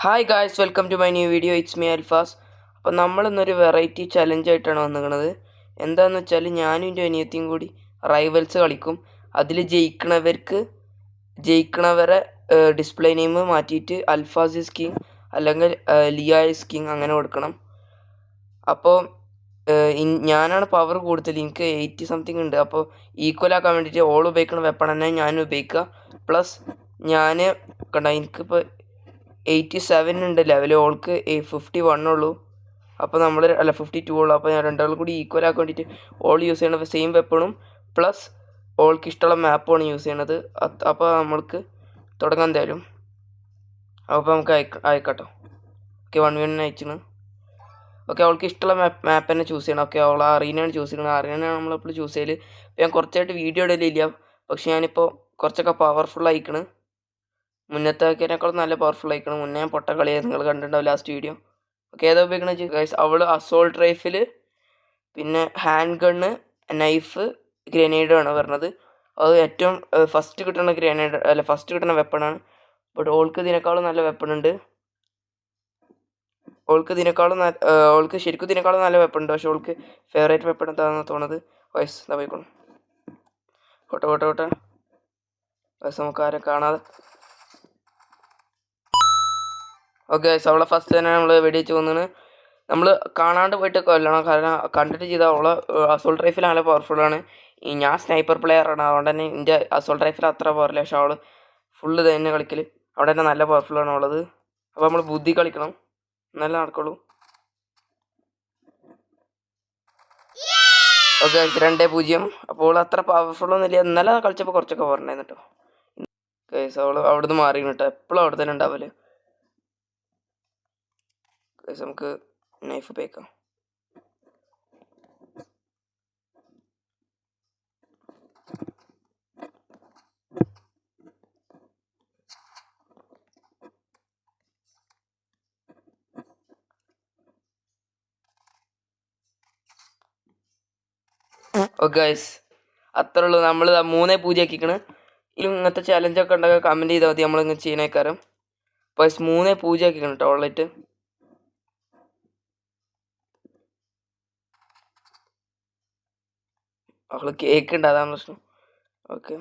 Hi guys, welcome to my new video. It's me Alfas. അപ്പോൾ നമ്മളിന്നൊരു variety ചലഞ്ചായിട്ടാണ് വന്നിരിക്കുന്നത്. എന്താണെന്ന് വെച്ചാൽ ഞാനും എൻ്റെ അനിയത്തിയും കൂടി റൈവൽസ് കളിക്കും. അതിൽ ജയിക്കണവരെ ഡിസ്പ്ലേ നെയിം മാറ്റിയിട്ട് അൽഫാസിസ് കിങ് അല്ലെങ്കിൽ ലിയായിസ് കിങ് അങ്ങനെ കൊടുക്കണം. അപ്പോൾ ഞാനാണ് പവർ കൂടുതൽ, എനിക്ക് 80 സംതിങ് ഉണ്ട്. അപ്പോൾ ഈക്വൽ ആക്കാൻ വേണ്ടിയിട്ട് ഓൾ ഉപയോഗിക്കുന്ന വെപ്പൺ തന്നെ ഞാനും ഉപയോഗിക്കുക. പ്ലസ് ഞാൻ കണ്ട എനിക്കിപ്പോൾ 87 ഉണ്ട് ലെവൽ, ഓൾക്ക് 51 ഉള്ളൂ. അപ്പോൾ നമ്മൾ 52 ഉള്ളൂ. അപ്പോൾ ഞാൻ രണ്ടാളും കൂടി ഈക്വൽ ആക്കാൻ വേണ്ടിയിട്ട് ഓൾ യൂസ് ചെയ്യണത് സെയിം വെപ്പണും പ്ലസ് ഓൾക്ക് ഇഷ്ടമുള്ള മാപ്പുമാണ് യൂസ് ചെയ്യണത്. അപ്പോൾ നമ്മൾക്ക് തുടങ്ങാൻ എന്തായാലും. അപ്പോൾ നമുക്ക് അയക്കട്ടോ. Okay, 1v1 അയച്ചാണ്. ഓക്കെ, അവൾക്ക് ഇഷ്ടമുള്ള മാപ്പ് തന്നെ ചൂസ് ചെയ്യണം. ഓക്കെ, അവൾ അറീനയാണ് ചൂസ് ചെയ്യണം. അറീനയാണ് നമ്മളെപ്പോഴും ചൂസ് ചെയ്യൽ. ഞാൻ കുറച്ചായിട്ട് വീഡിയോ ഇടലില്ല, പക്ഷെ ഞാനിപ്പോൾ കുറച്ചൊക്കെ പവർഫുൾ ആയിക്കണ്. മുന്നത്തേക്കാളും നല്ല പവർഫുൾ ആയിക്കണം. മുന്നേ ഞാൻ പൊട്ട കളിയായിരുന്നു, നിങ്ങൾ കണ്ടിട്ടുണ്ടാവും ലാസ്റ്റ് വീഡിയോ. ഓക്കെ, ഏതാ ഉപയോഗിക്കണ ഗൈസ്? അവൾ അസോൾട്ട് റൈഫിൽ, പിന്നെ ഹാൻഡ് ഗണ്ണ്, നൈഫ്, ഗ്രനേഡാണ് പറഞ്ഞത്. അത് ഏറ്റവും ഫസ്റ്റ് കിട്ടുന്ന വെപ്പണാണ്. ബട്ട് ഓൾക്ക് ഇതിനേക്കാളും നല്ല വെപ്പണുണ്ട്. ഓൾക്ക് ശരിക്കും ഇതിനേക്കാളും നല്ല വെപ്പണുണ്ട്. പക്ഷെ ഓൾക്ക് ഫേവറേറ്റ് വെപ്പൺ എന്താണെന്ന് തോന്നുന്നത്. വയസ്സ് എന്താ പോയിക്കോളും. പോട്ടെ വയസ്സ് നമുക്ക് ആരെ കാണാതെ. ഓക്കെ, അവളെ ഫസ്റ്റ് തന്നെ നമ്മൾ വെടിവെച്ച് കൊന്നാണ്. നമ്മൾ കാണാണ്ട് പോയിട്ട് കൊല്ലണം, കാരണം കണ്ടിട്ട് ചെയ്താൽ അവളെ അസോൾട്ട് റൈഫിൽ നല്ല പവർഫുള്ളാണ്. ഞാൻ സ്നൈപ്പർ പ്ലെയറാണ്, അതുകൊണ്ട് തന്നെ എൻ്റെ അസോൾട്ട് റൈഫിൽ അത്ര പവറില്ല. പക്ഷെ അവൾ ഫുള്ള് തന്നെ കളിക്കൽ, അവിടെ തന്നെ നല്ല പവർഫുള്ളാണ് ഉള്ളത്. അപ്പോൾ നമ്മൾ ബുദ്ധി കളിക്കണം, നല്ല നടക്കുള്ളൂ. ഓക്കെ, 2-0. അപ്പോൾ അത്ര പവർഫുള്ളൊന്നുമില്ല, ഇന്നലെ കളിച്ചപ്പോൾ കുറച്ചൊക്കെ പറഞ്ഞായിരുന്നു കേട്ടോ. കേസ് അവൾ അവിടെ നിന്ന് മാറി കേട്ടോ, എപ്പോഴും അവിടെ തന്നെ ഉണ്ടാവല്. നമുക്ക് നൈഫ് ഉപയോഗിക്കാം. ഓക്കെ ഗൈസ്, അത്രേ ഉള്ളൂ. നമ്മൾ 3-0 ആക്കിക്കണ്. ഇങ്ങനത്തെ ചലഞ്ചൊക്കെ ഉണ്ടെങ്കിൽ കമൻറ്റ് ചെയ്താൽ മതി, നമ്മളിങ്ങനെ ചെയ്യുന്നേക്കാരം. അപ്പോൾ 3-0 ആക്കിക്കണം കേട്ടോ ഓൾറൈറ്റ്. അവൾ കേക്ക് ഉണ്ട്, അതാണ് പ്രശ്നം. ഓക്കെ,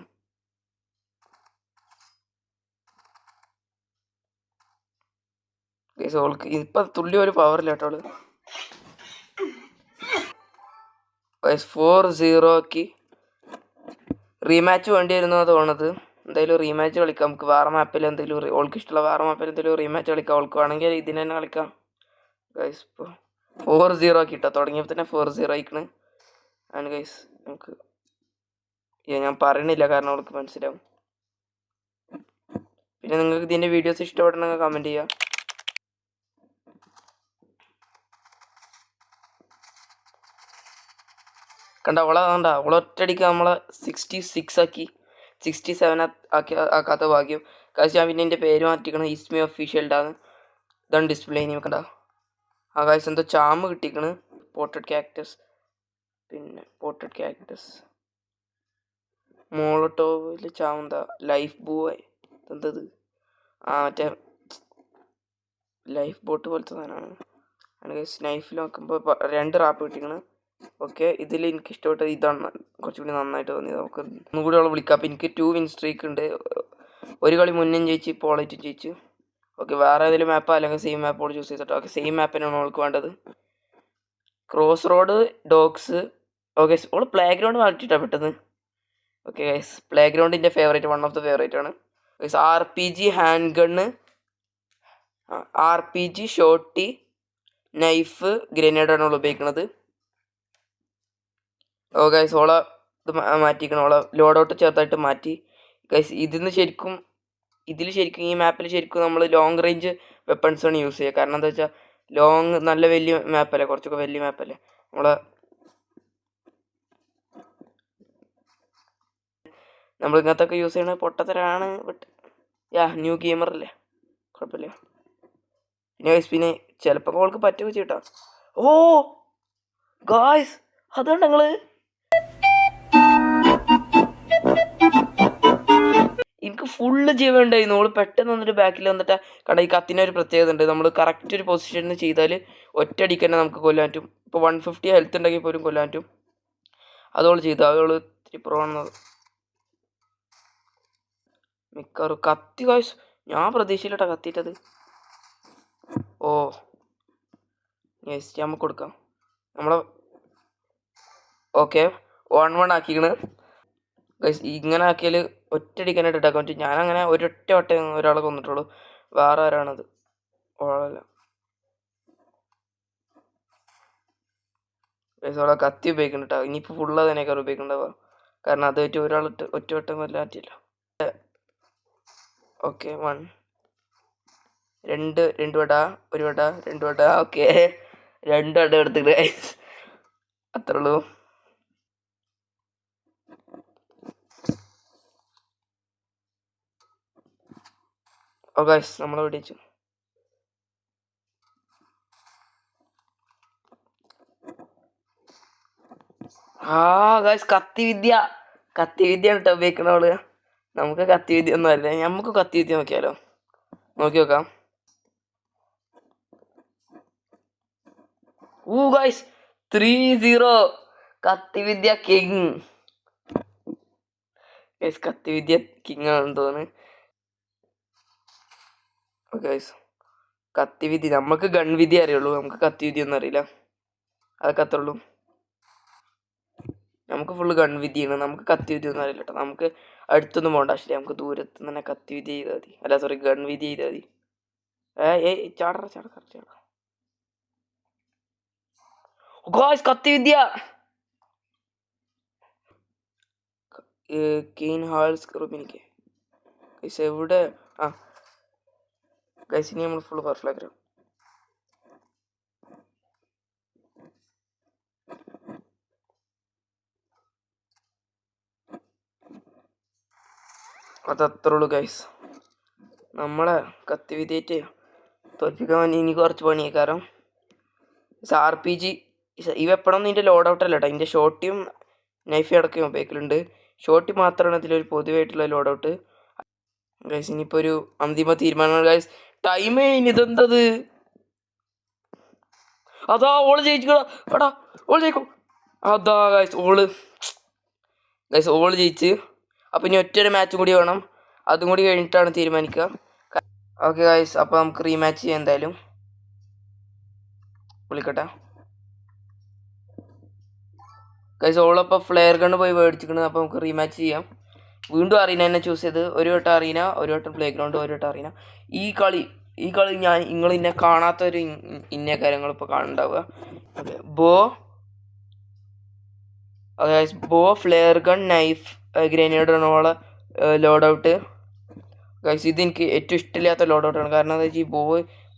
ഗൈസ് അവൾക്ക് ഇപ്പം തുള്ളി ഒരു പവറില്ല കേട്ടോ അവള്. 4-0 ആക്കി. റീമാച്ച് വേണ്ടി വരുന്നതാണ് തോന്നുന്നത്. എന്തായാലും റീമാച്ച് കളിക്കാം നമുക്ക്. വേറെ മാപ്പിൽ എന്തെങ്കിലും ഓൾക്ക് ഇഷ്ടമുള്ള വേറെ മാപ്പിൽ എന്തെങ്കിലും റീമാച്ച് കളിക്കാം. ഓൾക്ക് വേണമെങ്കിൽ ഇതിന് തന്നെ കളിക്കാം ഗൈസ്. ഇപ്പോൾ 4-0 ആക്കി കേട്ടോ, തുടങ്ങിയപ്പോൾ തന്നെ 4-0 ആയിക്കണ്. ആണ് ഗൈസ്, നമുക്ക് ഞാൻ പറയണില്ല കാരണം അവൾക്ക് മനസ്സിലാവും. പിന്നെ നിങ്ങൾക്ക് ഇതിൻ്റെ വീഡിയോസ് ഇഷ്ടപ്പെടണമെങ്കിൽ കമൻറ്റ് ചെയ്യുക. കണ്ട അവളൊറ്റടിക്ക് നമ്മളെ 66 ആക്കി, 67 ആക്കാത്ത ഭാഗ്യം. കാശ് ഞാൻ പിന്നെ എൻ്റെ പേര് മാറ്റിക്കണം, ഇസ്മി ഒഫീഷ്യൽഡാണ്. ഇതാണ് ഡിസ്പ്ലേ ഇനി കണ്ട. ആ കാശ് എന്തോ ചാമ്പ് കിട്ടിക്കണ്. പോർട്രേറ്റ് ക്യാക്ടസ് മോളോട്ടോവിൽ ചാമ്പ ലൈഫ് ബോയ് എന്തത്, മറ്റേ ലൈഫ് ബോട്ട് പോലത്തെ സാധനമാണ്. നൈഫിൽ നോക്കുമ്പോൾ 2 റാപ്പ് കിട്ടിക്കണ്. ഓക്കെ, ഇതിൽ എനിക്ക് ഇഷ്ടപ്പെട്ടത് ഇതാണ് കുറച്ചുകൂടി നന്നായിട്ട് തോന്നിയത്. നമുക്ക് ഒന്നുകൂടി അവളെ വിളിക്കാം. അപ്പോൾ എനിക്ക് 2 വിൻ സ്ട്രീക്ക് ഉണ്ട്. ഒരു കളി മുന്നേ ജയിച്ച് പോളായിട്ടും ജയിച്ചു. ഓക്കെ, വേറെ ഏതെങ്കിലും മാപ്പോ അല്ലെങ്കിൽ സെയിം മാപ്പോട് ചൂസ് ചെയ്തിട്ടോ. ഓക്കെ, സെയിം മാപ്പിനാണ് അവൾക്ക് വേണ്ടത്. Cross road dogs. ഓക്കെ, അവൾ പ്ലേ ഗ്രൗണ്ട് മാറ്റിയിട്ടാണ് പെട്ടത്. ഓക്കെ ഗൈസ്, പ്ലേ ഗ്രൗണ്ടിൻ്റെ favourite, one of the favourite ആണ് guys. RPG handgun, RPG shotty, knife, ഗ്രനേഡാണ് അവൾ ഉപയോഗിക്കുന്നത്. ഓ ഗൈസ്, ഓളെ ഇത് മാറ്റിക്കണം, ഓളെ ലോഡ് ഔട്ട് ചെറുതായിട്ട് മാറ്റി ഗൈസ്. ഇതിൽ ശരിക്കും ഈ മാപ്പിൽ ശരിക്കും നമ്മൾ ലോങ് റേഞ്ച് വെപ്പൺസാണ് യൂസ് ചെയ്യുക. കാരണം എന്താ വെച്ചാൽ നല്ല വലിയ മാപ്പല്ലേ, കുറച്ചൊക്കെ വലിയ മാപ്പല്ലേ നമ്മൾ ഇങ്ങനത്തൊക്കെ യൂസ് ചെയ്യണത് പൊട്ടത്തരാണ്. ബട്ട് ന്യൂ ഗെയിമർ അല്ലേ, കുഴപ്പമില്ല. പിന്നെ ചിലപ്പോൾ അവൾക്ക് പറ്റുക ചെയ്യട്ടോ. ഓ ഗായ്സ്, അതുകൊണ്ട് ഞങ്ങൾ എനിക്ക് ഫുള്ള് ജീവൻ ഉണ്ടായിരുന്നു. ഓള് പെട്ടെന്ന് വന്നിട്ട് ബാക്കിൽ വന്നിട്ട് കാരണം ഈ കത്തിൻ്റെ ഒരു പ്രത്യേകത ഉണ്ട്. നമ്മൾ കറക്റ്റ് ഒരു പൊസിഷനിൽ ചെയ്താൽ ഒറ്റയടിക്ക് തന്നെ നമുക്ക് കൊല്ലാൻ പറ്റും. ഇപ്പോൾ 150 ഹെൽത്ത് ഉണ്ടെങ്കിൽ പോലും കൊല്ലാൻ പറ്റും. അതോള് ചെയ്തു. അതോള് ഇത്തിരി പ്രോണത് മിക്കവാറും കത്തി കാശ് ഞാൻ പ്രതീക്ഷയിലട്ടാ കത്തിയിട്ടത്. ഓ യെസ് നമുക്ക് കൊടുക്കാം. നമ്മളെ ഓക്കെ 1-1 ആക്കിക്കണ്. ഇങ്ങനെ ആക്കിയാൽ ഒറ്റയടിക്കാനായിട്ട് ഇട്ടാക്കാൻ പറ്റും. ഞാനങ്ങനെ ഒരൊറ്റ വട്ടം ഒരാളെ കൊന്നിട്ടുള്ളൂ. വേറെ ആരാണത്? ഓളല്ല. ഓളെ കത്തി ഉപയോഗിക്കുന്നുണ്ടാ. ഇനിയിപ്പോൾ ഫുള്ള് അതിനേക്കാൾ ഉപയോഗിക്കണ്ടാവുക. കാരണം അത് പറ്റി ഒരാൾ ഒറ്റ വട്ടം വല്ല പറ്റില്ല. ഓക്കെ 1 2 വട 1 വട 2 വട. ഓക്കെ 2 വട എടുത്തിട്ട് അത്രേ ഉള്ളൂ. ഓ ഗൈസ് നമ്മളെ വെടിച്ചു. ഗൈസ് കത്തി വിദ്യയാണ് കേട്ടോ ഉപയോഗിക്കണവള്. നമുക്ക് കത്തി വിദ്യ ഒന്നും അറിയില്ല. നമുക്ക് കത്തി വിദ്യ നോക്കിയാലോ? നോക്കി നോക്കാം. ഗൈസ് 3-0 കത്തി വിദ്യ കിങ്. ഗൈസ് കത്തി വിദ്യ കിങ് ആണെന്ന് തോന്നുന്നു. ഗൈസ് കത്തി വിദ്യ നമുക്ക് ഗൺ വിദ്യ അറിയുള്ളൂ. നമുക്ക് കത്തി വിദ്യ ഒന്നും അറിയില്ല. അതൊക്കെ അത്രേ ഉള്ളൂ. നമുക്ക് ഫുള്ള് ഗൺ വിദ്യയാണ്. നമുക്ക് കത്തി വിദ്യ ഒന്നും അറിയില്ല കേട്ടോ. നമുക്ക് അടുത്തൊന്നും പോകണ്ട ആവശ്യമില്ല. നമുക്ക് ദൂരത്ത് തന്നെ കത്തി വിദ്യ ചെയ്താൽ മതി. അല്ല സോറി ഗൺ വിദ്യ ചെയ്താൽ മതി. ചാട ഗായ്സ് കത്തി വിദ്യ കെയിൻ ഹാൾസ് റൂബിനിക്ക് ഗൈസ് എവിടെ? ഗൈസ് ഇനി നമ്മൾ ഫുള്ള് പവർഫുള്ളാക്കാം. അതത്രേ ഉള്ളൂ ഗൈസ്. നമ്മളെ കത്തി വിദ്യയിട്ട് തോൽപ്പിക്കാൻ ഇനി കുറച്ച് പണിയായി. കാരണം RPG ഈ വെപ്പണൊന്നും ഇതിൻ്റെ ലോഡ് ഔട്ട് അല്ല കേട്ടോ. ഇതിൻ്റെ ഷോട്ടിയും നൈഫ് അടക്കം ഉപയോഗിക്കലുണ്ട്. ഷോട്ടി മാത്രമാണ് ഇതിലൊരു പൊതുവായിട്ടുള്ള ലോഡ് ഔട്ട്. ഗൈസ് ഇനിയിപ്പോൾ ഒരു അന്തിമ തീരുമാനമാണ് ഗൈസ്. ടൈം ഇതെന്തത്? അതാ ഓള് ജയിച്ചു. എടാ ഓള് ജയിക്കും. അതാ ഗൈസ് ഓള് ജയിച്ച്. അപ്പം ഇനി ഒറ്റൊരു മാച്ചും കൂടി വേണം. അതും കൂടി കഴിഞ്ഞിട്ടാണ് തീരുമാനിക്കുക. ഓക്കെ ഗൈസ് അപ്പോൾ നമുക്ക് റീമാച്ച് ചെയ്യാം. എന്തായാലും വിളിക്കട്ടെ ഗൈസ്. ഓളപ്പോൾ ഫ്ലെയർ ഗണ്ണ് പോയി മേടിച്ചിരിക്കുന്നത്. അപ്പോൾ നമുക്ക് റീമാച്ച് ചെയ്യാം. വീണ്ടും അറീന തന്നെ ചൂസ് ചെയ്ത്. ഒരു വട്ടം അറീന, ഒരു വട്ടം പ്ലേ ഗ്രൗണ്ട്, ഒരു വട്ടം അറീന. ഈ കളി നിങ്ങൾ ഇന്നെ കാണാത്തൊരു ഇന്ന കാര്യങ്ങൾ ഇപ്പോൾ കാണുന്നുണ്ടാവുക. ഓക്കെ ബോ ഫ്ലെയർ ഗൺ നൈഫ് ഗ്രനേഡ് ഓളെ ലോഡ് ഔട്ട്. ഗൈസ് ഇതെനിക്ക് ഏറ്റവും ഇഷ്ടമില്ലാത്ത ലോഡ് ഔട്ടാണ്. കാരണം എന്താ വെച്ചാൽ ഈ ബോ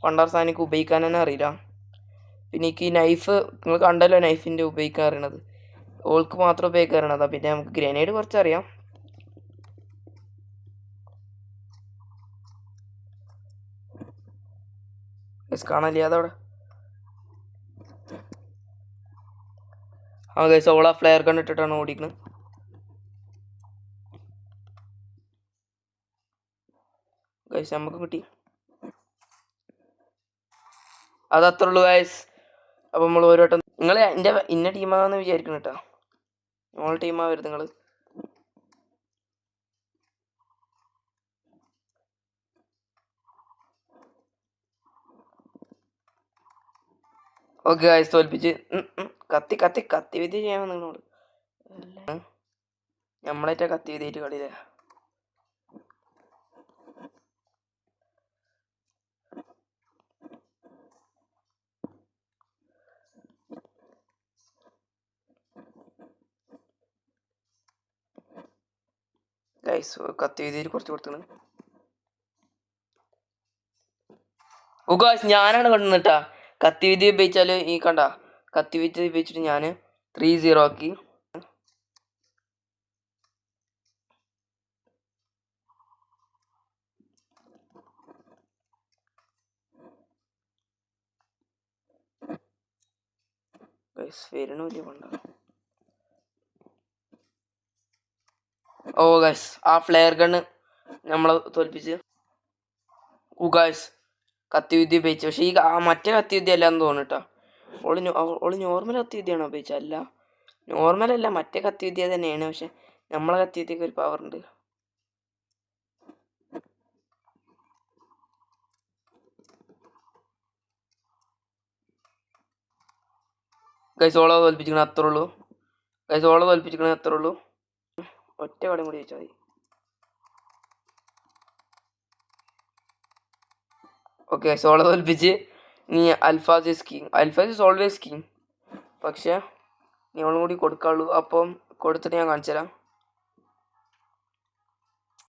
പണ്ടാർ സാധനം ഉപയോഗിക്കാൻ തന്നെ അറിയില്ല. പിന്നെ എനിക്ക് ഈ നൈഫ് നിങ്ങൾ കണ്ടല്ലോ നൈഫിൻ്റെ ഉപയോഗിക്കാൻ അറിയണത്. ഓൾക്ക് മാത്രം ഉപയോഗിക്കാൻ അറിയണതാണ്. പിന്നെ നമുക്ക് ഗ്രനേഡ് കുറച്ചറിയാം. കാണാനില്ല അതവിടെ. ഗൈസ് ഓളാ ഫ്ലെയർ ഗൺ ഇട്ടിട്ടാണ് ഓടിക്കുന്നത്. ഗൈസ് നമുക്ക് കിട്ടി. അതത്രേ ഉള്ളൂ ഗൈസ്. അപ്പം നമ്മൾ ഒരു വട്ടം നിങ്ങൾ ഇന്ന ടീമാണെന്ന് വിചാരിക്കണം കേട്ടോ. നമ്മളെ ടീമാവരുത് നിങ്ങൾ. ഓക്കെ ഗൈസ് തോൽപ്പിച്ച്. കത്തി വിദ്യ ചെയ്യാൻ നിങ്ങളോട് നമ്മളേറ്റാ കത്തി വിദ്യയിട്ട് കളിയില്ലേ. ഗൈസ് കത്തി വിദ്യയിൽ കുറച്ച് കൊടുത്താണ്. ഗൈസ് ഞാനാണ് കണ്ടുന്നിട്ടാ. കത്തി വിദ്യ ഉപയോഗിച്ചാൽ ഈ കണ്ട കത്തി വിദ്യ ഉപയോഗിച്ചിട്ട് ഞാൻ 3-0 ആക്കി. ഗൈസ് വരണമില്ല പണ്ട. ഓ ഗൈസ് ആ ഫ്ലെയർ ഗണ്ണ് നമ്മളെ തോൽപ്പിച്ച്. ഗായ്സ് കത്തി വിദ്യ ഉപയോഗിച്ചു. പക്ഷെ ഈ മറ്റേ കത്തി വിദ്യ അല്ലാന്ന് തോന്നുന്നു കേട്ടോ. ഓള് നോർമൽ കത്തി വിദ്യയാണോ ഉപയോഗിച്ചത്? അല്ല, നോർമൽ അല്ല, മറ്റേ കത്തി വിദ്യ തന്നെയാണ്. പക്ഷെ നമ്മളെ കത്തി വിദ്യക്ക് ഒരു പവർ ഉണ്ട്. ഗൈസ് ഓളെ തോൽപ്പിച്ചിരിക്കണ അത്രേ ഉള്ളൂ. ഒറ്റ കടം കൂടി വെച്ചാൽ മതി. ഓക്കെ, സോളോ തോൽപ്പിച്ച്. നീ അൽഫാസിസ് കിങ്. അൽഫാസിസ് ഓൾവേസ് കിങ്. പക്ഷെ നീ അവളും കൂടി കൊടുക്കാവുള്ളൂ. അപ്പം കൊടുത്തിട്ട് ഞാൻ കാണിച്ചു തരാം.